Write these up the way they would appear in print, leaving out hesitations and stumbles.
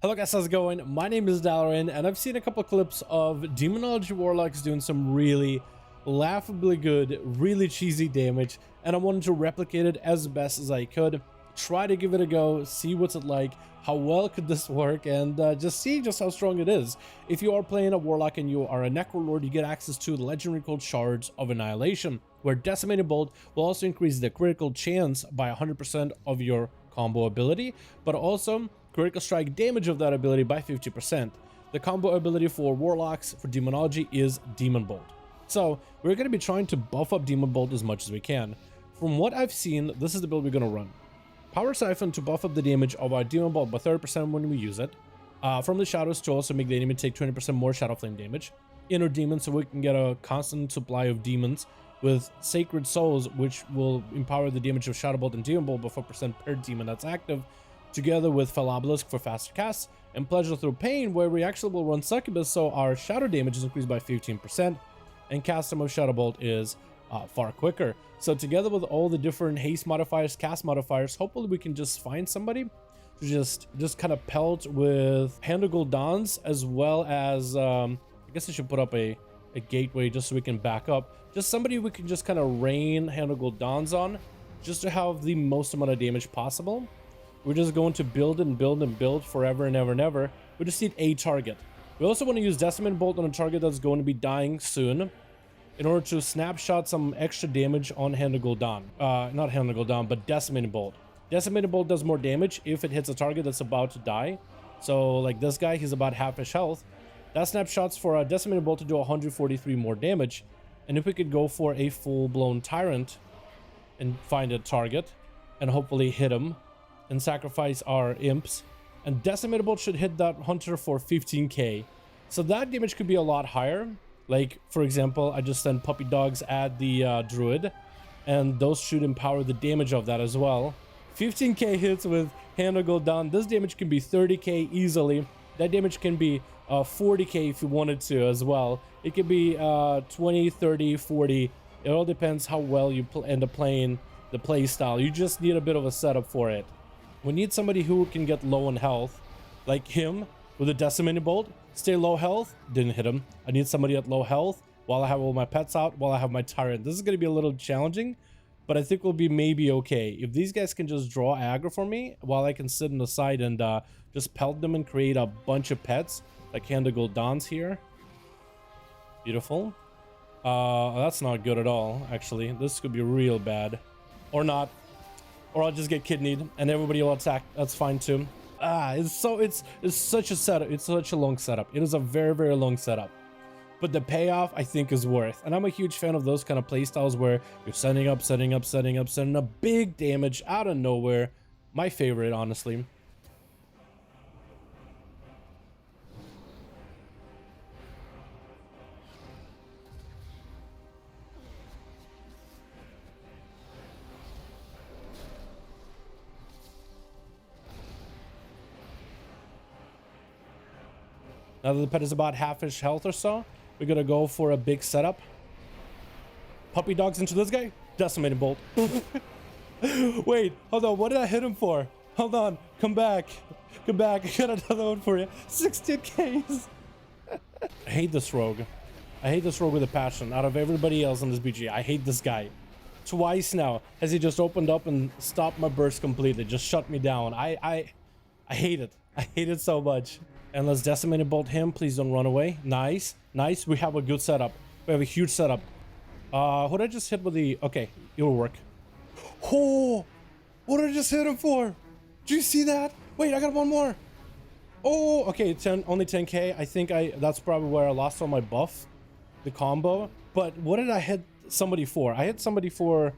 Hello guys, how's it going? My name is Dalaran, and I've seen a couple of clips of Demonology Warlocks doing some really laughably good, really cheesy damage, and I wanted to replicate it as best as I could, try to give it a go, see what's it like, how well could this work, and just see just how strong it is. If you are playing a Warlock and you are a Necrolord, you get access to the legendary called Shards of Annihilation, where Decimating Bolt will also increase the critical chance by 100% of your combo ability, but also critical strike damage of that ability by 50%. The combo ability for Warlocks for Demonology is Demon Bolt. So we're going to be trying to buff up Demon Bolt as much as we can. From what I've seen, this is the build we're going to run. Power Siphon to buff up the damage of our Demon Bolt by 30% when we use it. From the Shadows to also make the enemy take 20% more Shadow Flame damage. Inner Demon so we can get a constant supply of demons with Sacred Souls, which will empower the damage of Shadow Bolt and Demon Bolt by 4% per demon that's active, together with Fell Obelisk for faster casts, and Pleasure Through Pain, where we actually will run Succubus, so our shadow damage is increased by 15%, and cast time of Shadow Bolt is far quicker. So together with all the different haste modifiers, cast modifiers, hopefully we can just find somebody to just kind of pelt with Hand of Gul'dan's, as well as I guess I should put up a gateway just so we can back up. Just somebody we can just kind of rain Hand of Gul'dan's on, just to have the most amount of damage possible. We're just going to build and build and build forever and ever and ever. We just need a target. We also want to use Decimating Bolt on a target that's going to be dying soon, in order to snapshot some extra damage on Hand of Gul'dan. Not Hand of Gul'dan, but Decimating Bolt. Decimating Bolt does more damage if it hits a target that's about to die. So like this guy, he's about half his health. That snapshots for a Decimating Bolt to do 143 more damage. And if we could go for a full-blown Tyrant and find a target and hopefully hit him and sacrifice our imps, and Decimating Bolt should hit that hunter for 15k. So that damage could be a lot higher. Like, for example, I just sent puppy dogs at the druid, and those should empower the damage of that as well. 15k hits with Hand of Gul'dan. This damage can be 30k easily. That damage can be 40k if you wanted to as well. It could be 20, 30, 40. It all depends how well you end up playing the play style. You just need a bit of a setup for it. We need somebody who can get low on health, like him with a Decimating Bolt. Stay low health, didn't hit him. I need somebody at low health while I have all my pets out, while I have my Tyrant. This is going to be a little challenging, but I think we'll be maybe okay. If these guys can just draw aggro for me, while I can sit on the side and just pelt them and create a bunch of pets, like Hand of Gul'dan's here. Beautiful. That's not good at all, actually. This could be real bad. Or not. Or I'll just get kidneyed and everybody will attack. That's fine too. It's such a setup. It's such a long setup. It is a very, very long setup. But the payoff, I think, is worth. And I'm a huge fan of those kind of playstyles where you're setting up big damage out of nowhere. My favorite, honestly. Now that the pet is about half-ish health or so, we're gonna go for a big setup. Puppy dogs into this guy. Decimating Bolt. Wait, hold on. What did I hit him for? Hold on. Come back. Come back. I got another one for you. 16Ks. I hate this rogue. I hate this rogue with a passion. Out of everybody else in this BG, I hate this guy. Twice now has he just opened up and stopped my burst completely. Just shut me down. I hate it. I hate it so much. And let's Decimating Bolt him. Please don't run away. Nice. Nice. We have a good setup. We have a huge setup. What did I just hit with the... Okay, it'll work. Oh! What did I just hit him for? Did you see that? Wait, I got one more. Oh, okay. Only 10k. I think that's probably where I lost all my buff. The combo. But what did I hit somebody for? I hit somebody for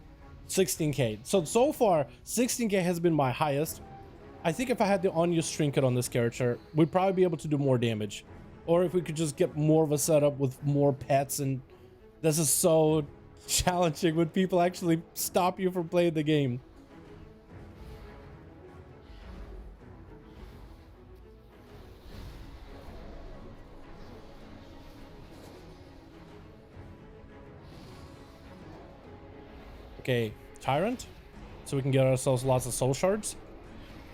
16k. So far, 16k has been my highest. I think if I had the unused trinket on this character, we'd probably be able to do more damage. Or if we could just get more of a setup with more pets, and this is so challenging when people actually stop you from playing the game. Okay, Tyrant, so we can get ourselves lots of soul shards.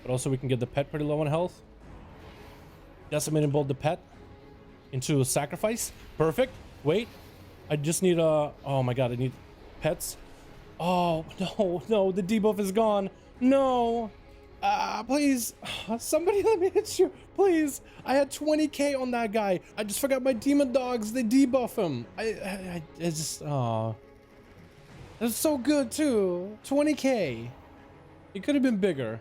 But also we can get the pet pretty low on health. Decimating Bolt the pet into sacrifice. Perfect. Wait, I just need a... Oh my god, I need pets. Oh, no, no, the debuff is gone. No. Please, somebody let me hit you, please. I had 20k on that guy. I just forgot my demon dogs. They debuff him. I just, oh. That's so good too. 20k. It could have been bigger.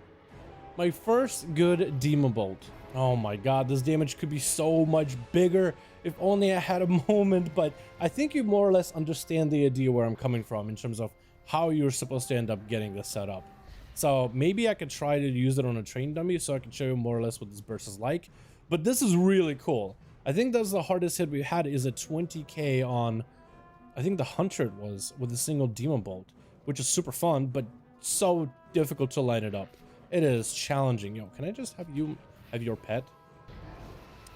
My first good demon bolt. Oh my god, this damage could be so much bigger if only I had a moment, but I think you more or less understand the idea where I'm coming from in terms of how you're supposed to end up getting this set up. So maybe I could try to use it on a train dummy so I can show you more or less what this burst is like. But this is really cool. I think that's the hardest hit we had, is a 20k on, I think the Hunter it was, with a single demon bolt, which is super fun, but so difficult to line it up. It is challenging. Yo, can I just have you have your pet?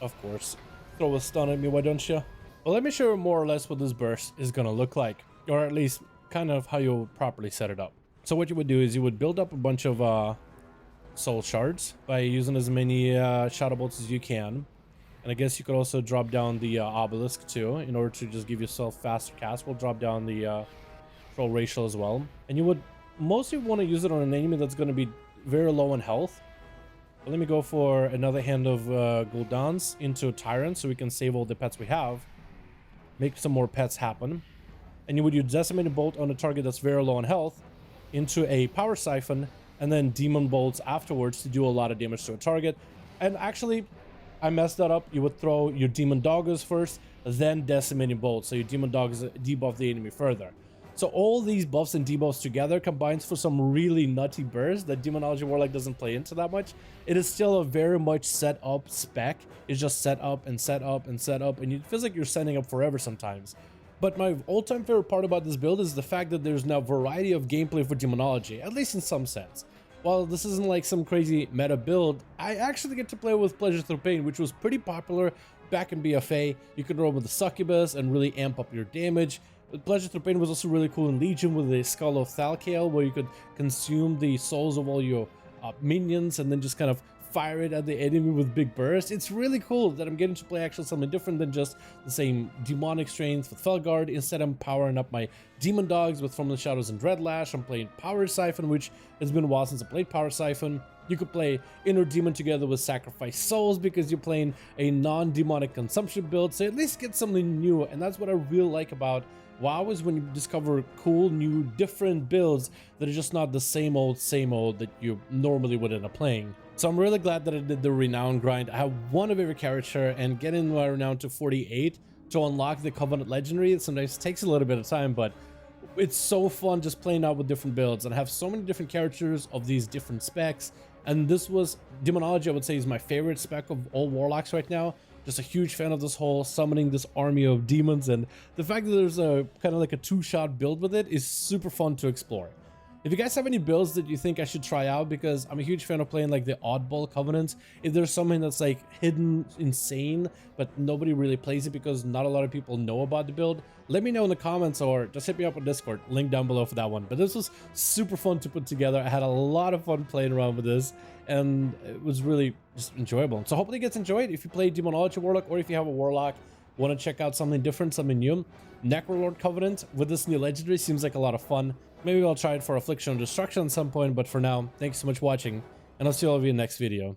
Of course. Throw a stun at me, why don't you? Well, let me show you more or less what this burst is gonna look like, or at least kind of how you'll properly set it up. So what you would do is you would build up a bunch of soul shards by using as many shadow bolts as you can. And I guess you could also drop down the obelisk too, in order to just give yourself faster cast. We'll drop down the troll ratio as well. And you would mostly want to use it on an enemy that's going to be very low in health. But let me go for another hand of Gul'dans into Tyrant so we can save all the pets we have. Make some more pets happen. And you would use Decimated Bolt on a target that's very low in health into a Power Siphon, and then Demon Bolts afterwards to do a lot of damage to a target. And actually, I messed that up. You would throw your Demon Doggers first, then Decimating Bolts, so your Demon Doggers debuff the enemy further. So all these buffs and debuffs together combines for some really nutty burst that Demonology Warlock doesn't play into that much. It is still a very much set up spec. It's just set up and set up and set up, and it feels like you're setting up forever sometimes. But my all-time favorite part about this build is the fact that there's now a variety of gameplay for Demonology, at least in some sense. While this isn't like some crazy meta build, I actually get to play with Pleasure Through Pain, which was pretty popular back in BFA. You could roll with the Succubus and really amp up your damage. But Pleasure Through Pain was also really cool in Legion with the Skull of Thalkael, where you could consume the souls of all your minions and then just kind of fire it at the enemy with big bursts. It's really cool that I'm getting to play actually something different than just the same demonic strength with Felguard. Instead, I'm powering up my demon dogs with From the Shadows and Dreadlash. I'm playing Power Siphon, which has been a while since I played Power Siphon. You could play Inner Demon together with Sacrifice Souls because you're playing a non-demonic consumption build, so at least get something new. And that's what I really like about WoW, is when you discover cool, new, different builds that are just not the same old that you normally would end up playing. So I'm really glad that I did the Renown grind. I have one of every character, and getting my Renown to 48 to unlock the Covenant Legendary, it sometimes takes a little bit of time, but it's so fun just playing out with different builds and have so many different characters of these different specs. And this was Demonology, I would say, is my favorite spec of all Warlocks right now. Just a huge fan of this whole summoning this army of demons, and the fact that there's a kind of like a two-shot build with it is super fun to explore. If you guys have any builds that you think I should try out, because I'm a huge fan of playing like the oddball Covenant, if there's something that's like hidden insane but nobody really plays it because not a lot of people know about the build, let me know in the comments or just hit me up on Discord, link down below for that one. But this was super fun to put together. I had a lot of fun playing around with this, and it was really just enjoyable. So hopefully it gets enjoyed. If you play Demonology Warlock, or if you have a Warlock, want to check out something different, something new, Necrolord Covenant with this new legendary seems like a lot of fun. Maybe I'll try it for Affliction or Destruction at some point, but for now, thanks so much for watching, and I'll see all of you in the next video.